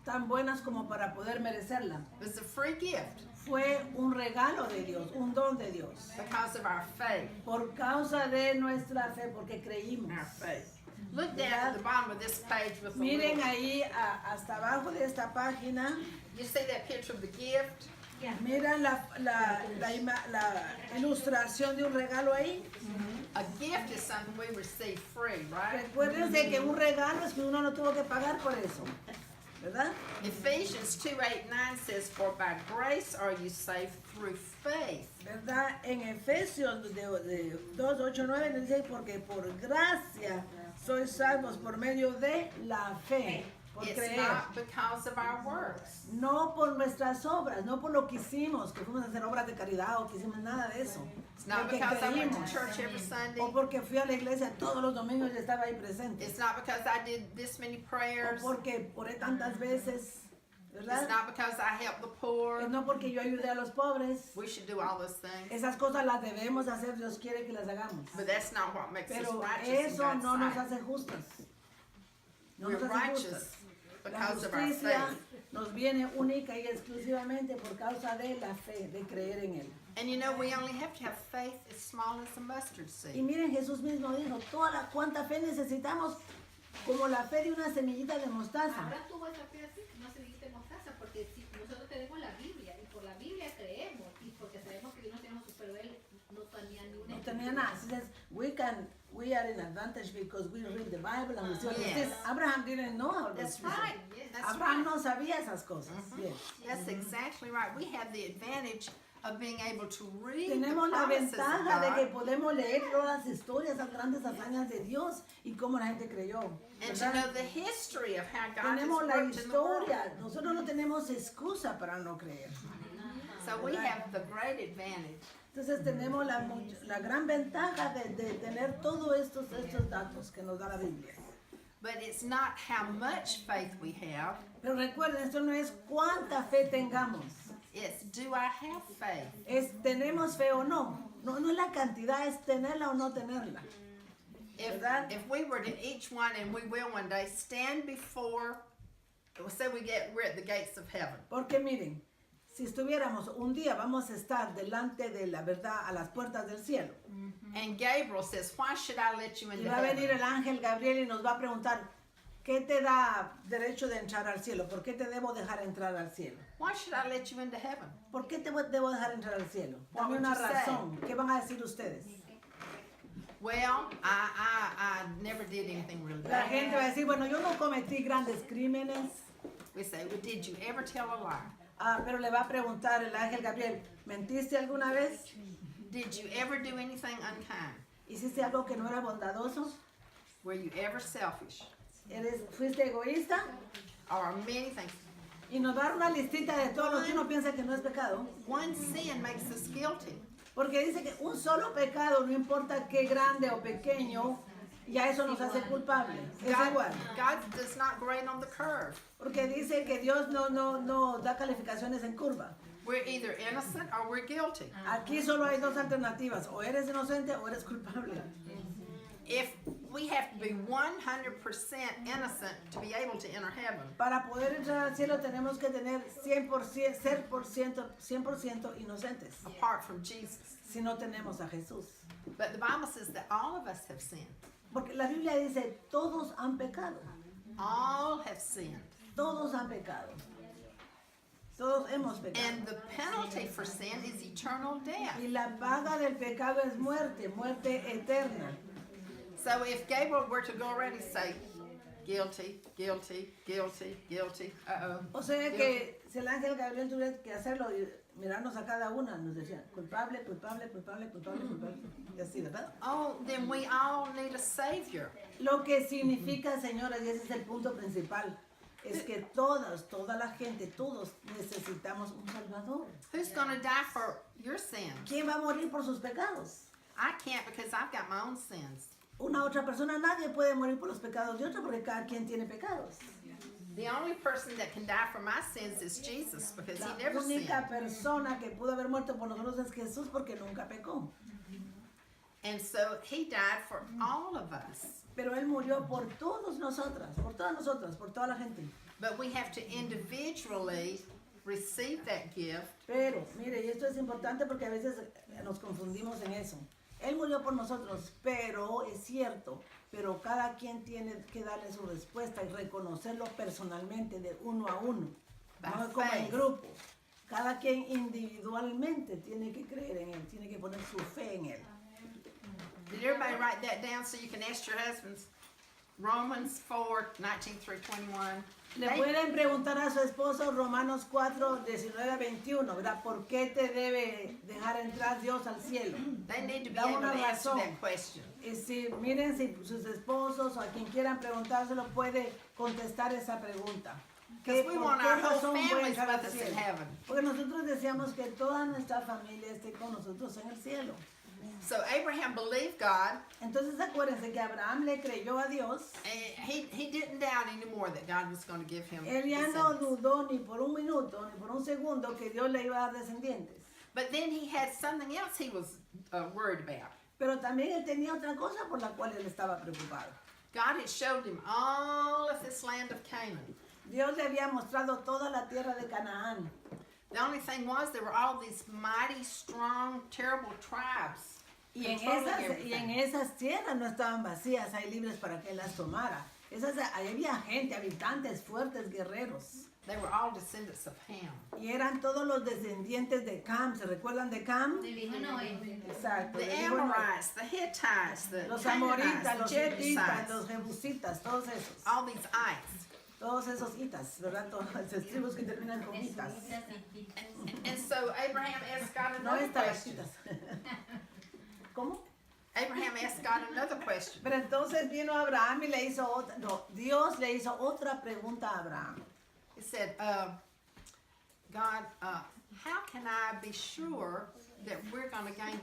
tan buenas como para poder merecerla. It was a free gift Fue un regalo de Dios, un don de Dios. because of our faith. Por causa de nuestra fe, porque creímos. Our faith. Look down at the bottom of this page with the Miren little, ahí hasta abajo de esta página. you see that picture of the gift? Miren la ilustración de un regalo ahí. A gift is something we receive free, right? Recuérdense que un regalo es que uno no tuvo que pagar por eso, ¿verdad? Ephesians 2:8-9 says, for by grace are you saved through faith. ¿Verdad? En Efesios de 2:8-9 nos dice, porque por gracia sois salvos por medio de la fe, por It's creer. not because of our works. No por nuestras obras, no por lo que hicimos, que fuimos a hacer obras de caridad o que hicimos nada de eso. It's not Porque because I went creímos. to church every Sunday. O porque fui a la iglesia todos los domingos y estaba ahí presente. It's not because I did this many prayers. O porque oré tantas veces, It's ¿verdad? not because I helped the poor. No porque yo ayudé a los pobres. We should do all those things. Esas cosas las debemos hacer, Dios quiere que las hagamos. But that's not what makes us Pero righteous in eso God's no nos sight. hace justas. No We're nos hace righteous justas. La because of our justicia faith. nos viene única y exclusivamente por causa de la fe, de creer en Él. And you know, we only have to have faith as small as a mustard Y seed. miren, Jesús mismo dijo, cuánta fe necesitamos, como la fe de una semillita de mostaza. Ahora tuvo esa fe así, no se dijiste mostaza, porque si nosotros tenemos la Biblia y por la Biblia creemos y porque sabemos que Dios nos tiene Jesús, pero él no tenía ni una No tenía nada. He says, we are in advantage because we read the Bible and we see all Yes. this. Abraham didn't know all That's this. right. That's Abraham right. no sabía esas cosas. Yes. That's exactly right. We have the advantage of being able to read the Tenemos la promises of ventaja de que God podemos leer todas las historias, las grandes hazañas de Dios y cómo la gente creyó. and to ¿verdad? know the history of how God has Tenemos la worked in the world. historia. Nosotros no tenemos excusa para no creer. So we have the great advantage. Entonces tenemos la gran ventaja de tener todos estos datos que nos da la Biblia. But it's not how much faith we have, Pero recuerden, esto no es cuánta fe tengamos. it's do I have faith? Es tenemos fe o no. No es la cantidad, es tenerla o no tenerla. ¿Verdad? If we were to each one, and we will one day, stand before, say we're at the gates of heaven. Porque miren, si estuviéramos un día, vamos a estar delante de la verdad a las puertas del cielo. And Gabriel says, why should I let you Y into va a venir heaven? el ángel Gabriel y nos va a preguntar, ¿qué te da derecho de entrar al cielo? ¿Por qué te debo dejar entrar al cielo? Why should I let you into heaven? ¿Por qué te debo dejar entrar al cielo? What Dame would una you say? razón. ¿Qué van a decir ustedes? Well, I never did anything really La bad. gente va a decir, bueno, yo no cometí grandes crímenes. We say, well, did you ever tell a lie? Pero le va a preguntar el ángel Gabriel, ¿mentiste alguna vez? Did you ever do anything unkind? ¿Hiciste algo que no era bondadoso? Were you ever selfish? ¿Fuiste egoísta? Or many things. Y nos va a dar una listita de todo lo que uno piensa que no es pecado. One sin makes us guilty. Porque dice que un solo pecado, no importa qué grande o pequeño, ya eso nos hace culpables. Es God, igual. God does not grade on the curve. Porque dice que Dios no da calificaciones en curva. We're either innocent or we're guilty. Aquí solo hay dos alternativas, o eres inocente o eres culpable. If we have to be 100% innocent to be able to enter heaven, Para poder entrar al cielo tenemos que tener 100%, ser 100% inocentes, apart from Jesus. si no tenemos a Jesús. But the Bible says that all of us have sinned. Porque la Biblia dice, todos han pecado, All have sinned. todos han pecado. Todos hemos pecado. And the penalty for sin is eternal death. Y la paga del pecado es muerte, muerte eterna. So if Gabriel were to go around and say, guilty, guilty, guilty, guilty, O sea que si el ángel Gabriel tuviera que hacerlo y mirarnos a cada una, nos decía, culpable, culpable, culpable, culpable, culpable. Y así, ¿verdad? oh, then we all need a Savior. Lo que significa, señoras, y ese es el punto principal, es que toda la gente, todos necesitamos un Salvador. Who's going to die for your sins? ¿Quién va a morir por sus pecados? I can't because I've got my own sins. Una otra persona, nadie puede morir por los pecados de otro porque cada quien tiene pecados. The only person that can die for my sins is Jesus because La he never sinned. única persona que pudo haber muerto por nosotros es Jesús porque nunca pecó. And so he died for all of us. Pero Él murió por todas nosotras, por toda la gente. But we have to individually receive that gift Pero, mire, y esto es importante porque a veces nos confundimos en eso. Él murió por nosotros, pero es cierto, pero cada quien tiene que darle su respuesta y reconocerlo personalmente de uno a uno, no como en grupo. Cada quien individualmente tiene que creer en Él, tiene que poner su fe en Él. Did everybody write that down so you can ask your husbands? Romans 4:19 through 21. Le pueden preguntar a su esposo Romanos 4, 19 a 21, ¿verdad? ¿Por qué te debe dejar entrar Dios al cielo? They need to be Da able una to answer razón. that question. Y si, miren, si sus esposos o a quien quieran preguntárselo puede contestar esa pregunta. Because we ¿Por want qué our whole razón voy a families entrar al with us in cielo? heaven. Porque nosotros deseamos que toda nuestra familia esté con nosotros en el cielo. So Abraham believed God, Entonces acuérdense que Abraham le creyó a Dios. and he didn't doubt anymore that God was going to give him Él ya no descendants. dudó ni por un minuto, ni por un segundo que Dios le iba a dar descendientes. But then he had something else he was worried about. Pero también él tenía otra cosa por la cual él estaba preocupado. God had showed him all of this land of Canaan. Dios le había mostrado toda la tierra de Canaán. The only thing was there were all these mighty, strong, terrible tribes. Y en controlling esas everything. tierras no estaban vacías, hay libres para que él las tomara. Ahí había gente, habitantes fuertes, guerreros. They were all descendants of Ham. Y eran todos los descendientes de Cam. ¿Se recuerdan de Cam? Del hijo Noé. Exacto. The del hijo Noé. Amorites, the Hittites, the Los Canaanites, amoritas, los the hititas, Jebusites, los jebusitas, todos esos. all these ites. Todos esos hitas, ¿verdad? Todas esas tribus que terminan con hitas. And so Abraham asked God No another estas las question. hitas. ¿Cómo? Abraham asked God another question. Pero entonces vino Abraham y le hizo otra, no, Dios le hizo otra pregunta a Abraham. He said, God, how can I be sure that we're going to gain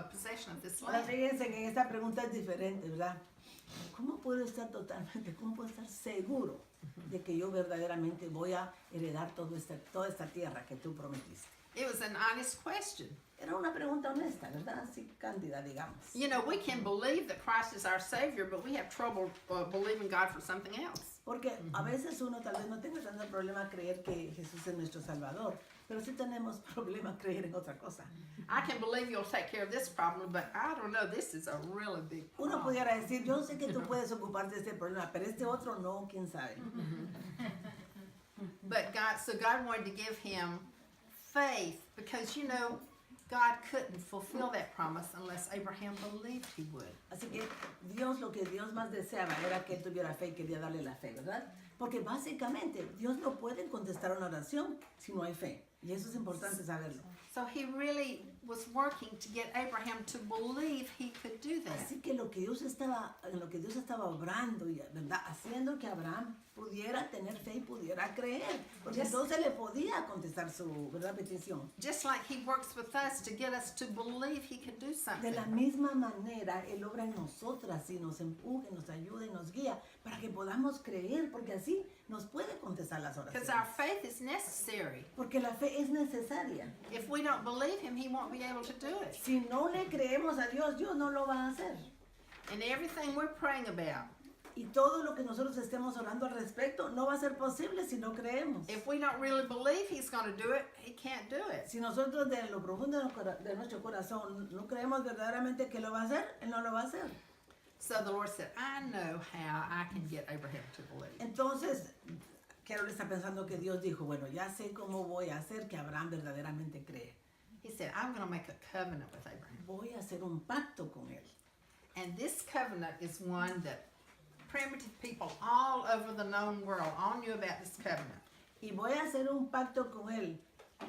possession of this Ahora land? fíjense que en esta pregunta es diferente, ¿verdad? ¿Cómo puedo estar cómo puedo estar seguro de que yo verdaderamente voy a heredar toda esta tierra que tú prometiste? It was an honest question. Era una pregunta honesta, ¿verdad? Así cándida, digamos. You know, we can believe that Christ is our Savior, but we have trouble believing God for something else. Porque a veces uno tal vez no tenga tanto problema creer que Jesús es nuestro Salvador, pero sí tenemos problema creer en otra cosa. I can believe you'll take care of this problem, but I don't know, this is a really big Uno problem. pudiera decir, yo sé que tú puedes ocuparte de este problema, pero este otro no, quién sabe. But God wanted to give him faith because, you know, God couldn't fulfill that promise unless Abraham believed he would. Así que lo que Dios más deseaba era que él tuviera fe y quería darle la fe, ¿verdad? Porque básicamente Dios no puede contestar una oración si no hay fe. Y eso es importante saberlo. So he really was working to get Abraham to believe he could do that. Así que en lo que Dios estaba obrando y, ¿verdad?, haciendo que Abraham pudiera tener fe y pudiera creer, porque Yes. entonces le podía contestar su, ¿verdad?, petición. Just like he works with us to get us to believe he can do De something. la misma manera, Él obra en nosotras y nos empuja, nos ayuda y nos guía para que podamos creer, porque así nos puede contestar las Because our oraciones. faith is necessary. Porque la fe es necesaria. If we don't believe him, he won't be able to do it. Si no le creemos a Dios, Dios no lo va a hacer. And everything we're praying about, Y todo lo que nosotros estemos orando al respecto no va a ser posible si no creemos. if we don't really believe he's going to do it, he can't do it. Si nosotros de lo profundo de nuestro corazón no creemos verdaderamente que lo va a hacer, Él no lo va a hacer. So the Lord said, I know how I can get Abraham to believe. Entonces, Carol está pensando que Dios dijo, bueno, ya sé cómo voy a hacer que Abraham verdaderamente cree. He said, I'm going to make a covenant with Abraham. Voy a hacer un pacto con él. And this covenant is one that primitive people all over the known world all knew about this covenant. Y voy a hacer un pacto con él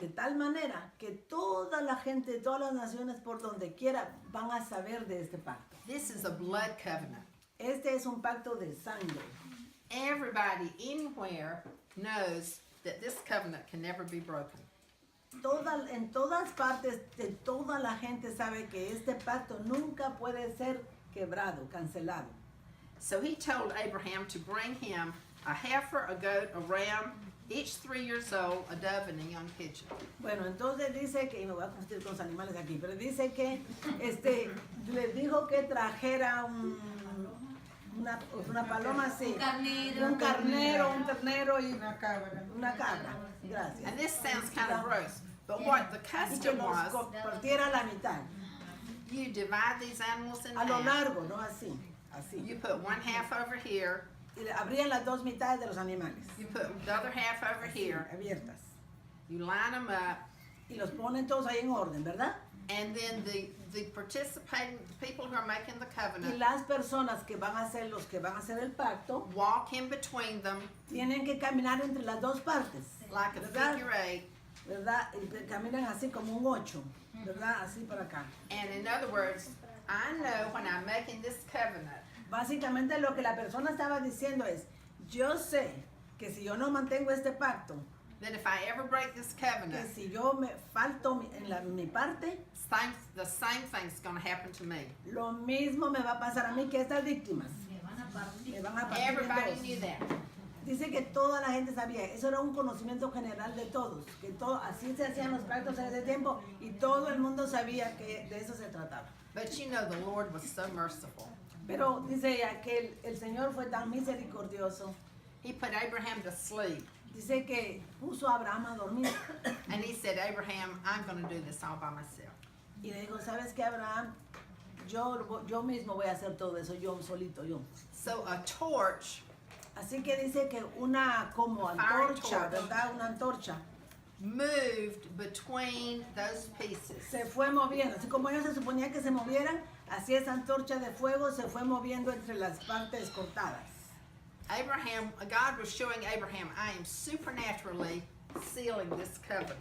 de tal manera que toda la gente, todas las naciones por donde quiera van a saber de este pacto. This is a blood covenant. Este es un pacto de sangre. Everybody anywhere knows that this covenant can never be broken. En todas partes de toda la gente sabe que este pacto nunca puede ser quebrado, cancelado. So he told Abraham to bring him a heifer, a goat, a ram, each 3 years old, a dove, and a young pigeon. Bueno, entonces dice que, y me voy a confundir con los animales aquí, pero dice que les dijo que trajera una paloma así, un carnero, un ternero y Una cabra. una cabra. Gracias. And this sounds kind of gross, but what the Y que custom los was, compartiera a la mitad, you divide these animals in a lo half. largo, no así, así. You put one half over here, Y le abrían las dos mitades de los animales, you put the other half over así, here, abiertas. you line them up, Y los ponen todos ahí en orden, ¿verdad? and then the participating, the people who are making the Y covenant, las personas que van a ser los que van a hacer el pacto, walk in between them tienen que caminar entre las dos partes, like a ¿verdad? figure eight. ¿Verdad? Y caminan así como un 8, ¿verdad? Así para acá. And in other words, I know when I'm making this covenant, Básicamente lo que la persona estaba diciendo es, yo sé que si yo no mantengo este pacto, that if I ever break this que covenant, si yo me falto mi parte, the same thing's going to happen to me. lo mismo me va a pasar a mí que a estas víctimas. Me van a partir en Everybody dos. knew that. Dice que toda la gente sabía, eso era un conocimiento general de todos, que así se hacían los pactos en ese tiempo y todo el mundo sabía que de eso se trataba. But you know, the Lord was so merciful. Pero dice ella que el Señor fue tan misericordioso. He put Abraham to sleep. Dice que puso a Abraham a dormir And he said, Abraham, I'm going to do this all by myself. y le dijo, ¿sabes qué, Abraham? Yo mismo voy a hacer todo eso, yo solito, yo. So a torch Así que dice que una como Fire antorcha, torch. ¿verdad? Una antorcha moved between those pieces. se fue moviendo. Así como ellos se suponía que se movieran, así esa antorcha de fuego se fue moviendo entre las partes cortadas. God was showing Abraham, I am supernaturally sealing this covenant.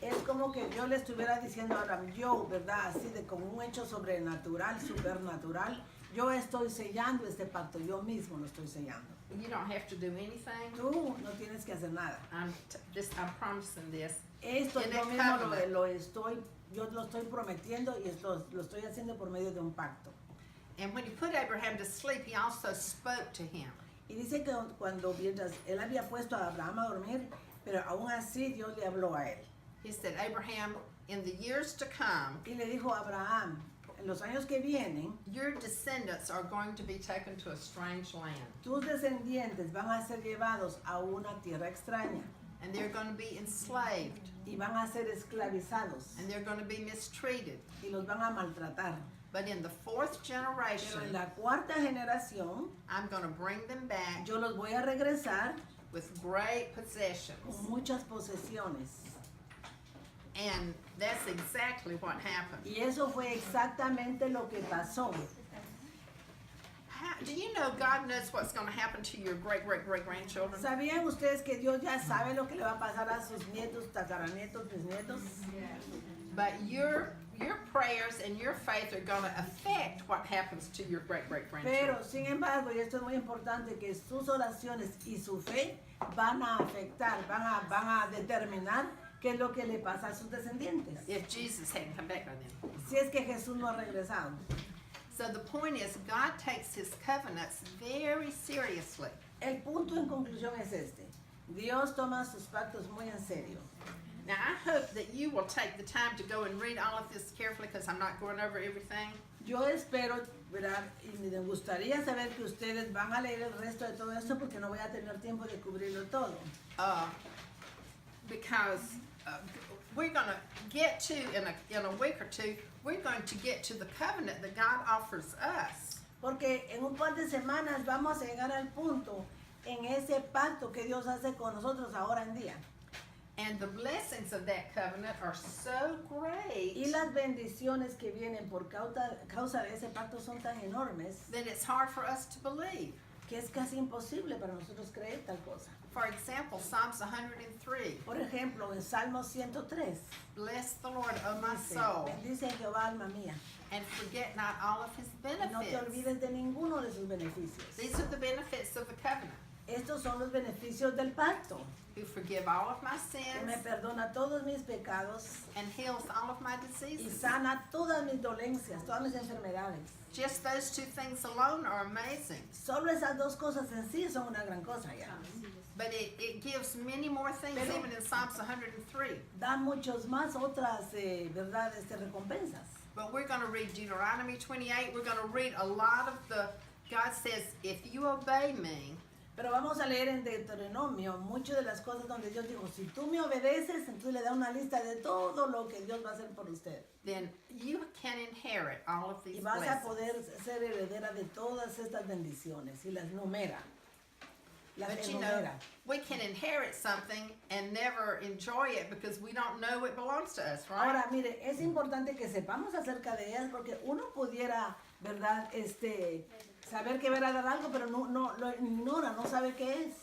Es como que yo le estuviera diciendo a Abraham, yo, ¿verdad? Así de como un hecho sobrenatural, supernatural, yo estoy sellando este pacto, yo mismo lo estoy sellando. You don't have to do anything. Tú no tienes que hacer nada. I'm promising this. Esto In yo a mismo covenant. yo lo estoy prometiendo y lo estoy haciendo por medio de un pacto. And when he put Abraham to sleep, he also spoke to him. Y dice que mientras él había puesto a Abraham a dormir, pero aún así Dios le habló a él. He said, Abraham, in the years to come, Y le dijo a Abraham, en los años que vienen, your descendants are going to be taken to a strange land. tus descendientes van a ser llevados a una tierra extraña And they're going to be enslaved. y van a ser esclavizados And they're going to be mistreated. y los van a maltratar. But in the fourth Pero generation, en la cuarta generación, I'm going to bring them back yo los voy a regresar with great possessions. con muchas posesiones. And that's exactly what happened. Y eso fue exactamente lo que pasó. do you know God knows what's going to happen to your great-great-great-grandchildren? ¿Sabían ustedes que Dios ya sabe lo que le va a pasar a sus nietos, tataranietos, bisnietos? But your prayers and your faith are going to affect what happens to your great-great-grandchildren. Pero, sin embargo, y esto es muy importante, que sus oraciones y su fe van a afectar, van a determinar qué es lo que le pasa a sus descendientes. If Jesus hadn't come back by then. Si es que Jesús no ha regresado. So the point is, God takes his covenants very seriously. El punto en conclusión es este. Dios toma sus pactos muy en serio. Now, I hope that you will take the time to go and read all of this carefully because I'm not going over everything. Yo espero, ¿verdad? Y me gustaría saber que ustedes van a leer el resto de todo esto porque no voy a tener tiempo de cubrirlo todo. Because we're going to get to, in a week or two, we're going to get to the covenant that God offers us. Porque en un par de semanas vamos a llegar al punto en ese pacto que Dios hace con nosotros ahora en día. And the blessings of that covenant are so great Y las bendiciones que vienen por causa de ese pacto son tan enormes that it's hard for us to believe. que es casi imposible para nosotros creer tal cosa. For example, Psalms 103. Por ejemplo, en Salmo 103, Bless the Lord, O my dice, soul, bendice a Jehová, alma mía, and forget not all of his y no te benefits. olvides de ninguno de sus beneficios. These are the benefits of the covenant. Estos son los beneficios del pacto, Who forgive all of my que me sins perdona todos mis pecados and heals all of my y diseases. sana todas mis dolencias, todas mis enfermedades. Just those two things alone are amazing. Solo esas dos cosas en sí son una gran cosa ya. But it gives many more things, Pero- even in Psalms 103. Dan muchos más otras, ¿verdad? Recompensas. But we're going to read Deuteronomy 28. We're going to read a lot of God says, if you obey me, Pero vamos a leer en Deuteronomio muchas de las cosas donde Dios dijo, si tú me obedeces, entonces le da una lista de todo lo que Dios va a hacer por usted. then you can inherit all of Y these vas a blessings. poder ser heredera de todas estas bendiciones y las numera. Las But you know, enumera. we can inherit something and never enjoy it because we don't know it belongs to us, right? Ahora, mire, es importante que sepamos acerca de ellas porque uno pudiera, ¿verdad? Saber que va a dar algo, pero no lo ignora, no sabe qué es.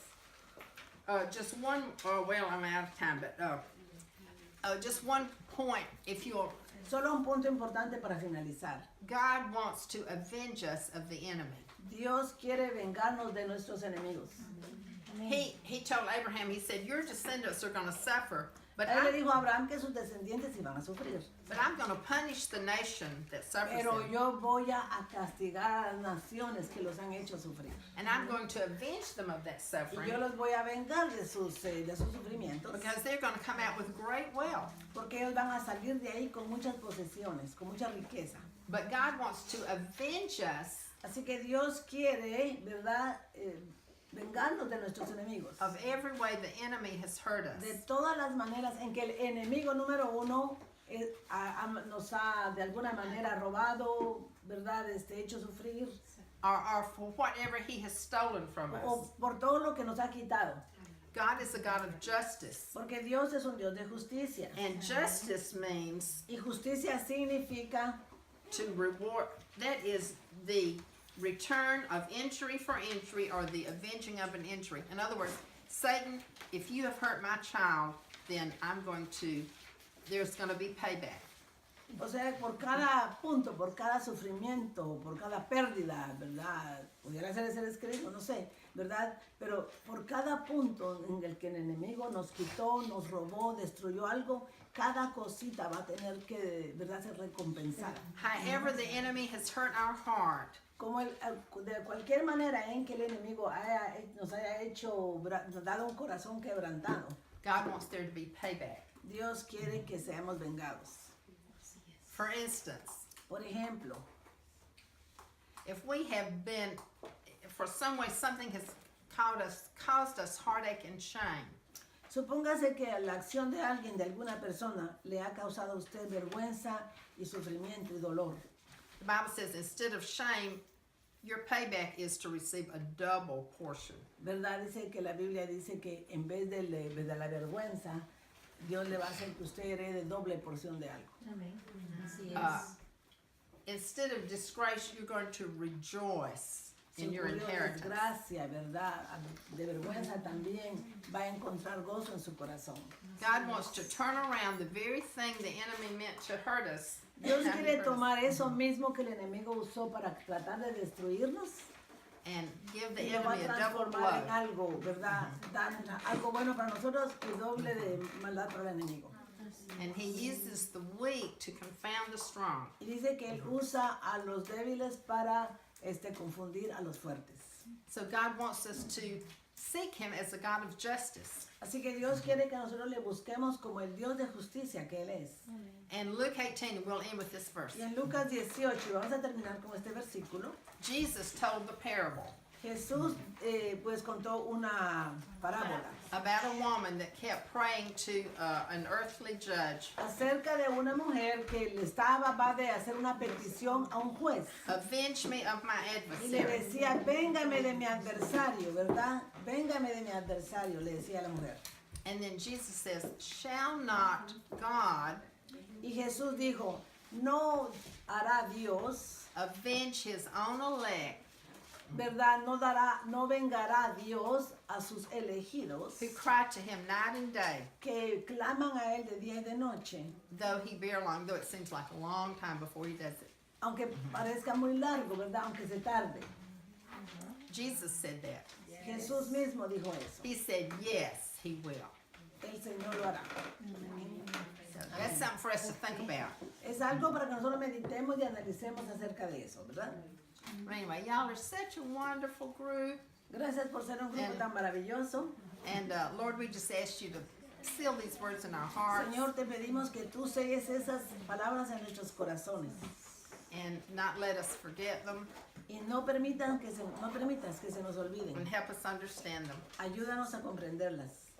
Just one, well, I'm out of time, but just one point, if you'll, Solo un punto importante para finalizar. God wants to avenge us of the enemy. Dios quiere vengarnos de nuestros enemigos. He told Abraham, he said, your descendants are going to suffer, but Él le I'm dijo a Abraham que sus descendientes iban a sufrir. going to punish the nation that suffers Pero them, yo voy a castigar a las naciones que los han hecho sufrir. and I'm going to avenge them of that Y suffering yo los voy a vengar de sus sufrimientos. because they're going to come out with great wealth. Porque ellos van a salir de ahí con muchas posesiones, con mucha riqueza. But God wants to avenge us Así que Dios quiere, ¿verdad? Vengarnos de nuestros enemigos. of every way the enemy has hurt us. De todas las maneras en que el enemigo número uno nos ha de alguna manera robado, ¿verdad? Hecho sufrir. Or for whatever he has stolen from us. O por todo lo que nos ha quitado. God is a God of justice. Porque Dios es un Dios de justicia. And justice means Y justicia significa to reward, that is the return of injury for injury or the avenging of an injury. In other words, Satan, if you have hurt my child, then there's going to be payback. O sea, por cada punto, por cada sufrimiento, por cada pérdida, ¿verdad? Pudiera ser seres queridos, no sé, ¿verdad? Pero por cada punto en el que el enemigo nos quitó, nos robó, destruyó algo, cada cosita va a tener que, ¿verdad?, ser recompensada. However the enemy has hurt our heart, Como de cualquier manera en que el enemigo nos haya hecho, nos dado un corazón quebrantado, God wants there to be payback. Dios quiere que seamos vengados. For instance, Por ejemplo, if we have been, for some way something has caused us heartache and shame, supóngase que la acción de alguien, de alguna persona, le ha causado a usted vergüenza y sufrimiento y dolor. the Bible says instead of shame, your payback is to receive a double portion. ¿Verdad? Dice que la Biblia dice que en vez de la vergüenza, Dios le va a hacer que usted herede doble porción de algo. Así es. Instead of disgrace, you're going to rejoice. in your ocurrió inheritance. desgracia, ¿verdad? De vergüenza también, va a encontrar gozo en su corazón. God wants to turn around the very thing the enemy meant to hurt us. Dios quiere tomar eso mismo que el enemigo usó para tratar de destruirnos And give the y lo va a enemy a double transformar en blow. algo, ¿verdad? Dar algo bueno para nosotros y doble de maldad para el enemigo. And he uses the weak to confound the strong. Y dice que él usa a los débiles para confundir a los fuertes. So God wants us to seek him as a God of justice. Así que Dios quiere que nosotros le busquemos como el Dios de justicia que Él es. And Luke 18, and we'll end with this verse. Y en Lucas 18, y vamos a terminar con este versículo, Jesus told the parable Jesús pues contó una parábola about a woman that kept praying to an earthly judge, acerca de una mujer que le va de hacer una petición a un juez. avenge me of my Y le adversary. decía, véngame de mi adversario, ¿verdad? Véngame de mi adversario, le decía a la mujer. And then Jesus says, shall not God Y Jesús dijo, no hará Dios, avenge his own elect ¿verdad? No vengará Dios a sus elegidos who cry to him night and day, que claman a Él de día y de noche, though he bear long, though it seems like a long time before he does it. aunque parezca muy largo, ¿verdad? Aunque se tarde. Jesus said that. Jesús mismo dijo eso. He said, yes, he will. El Señor lo hará. So that's something for us to think about. Es algo para que nosotros meditemos y analicemos acerca de eso, ¿verdad? But anyway, y'all are such a wonderful group. Gracias por ser un grupo tan maravilloso. And Lord, we just ask you to seal these words in our hearts Señor, te pedimos que tú selles esas palabras en nuestros corazones and not let us forget them y no permitas que se nos olviden. and help us understand them. Ayúdanos a comprenderlas.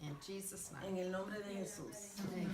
In Jesus' name. En el nombre de Jesús. Amen.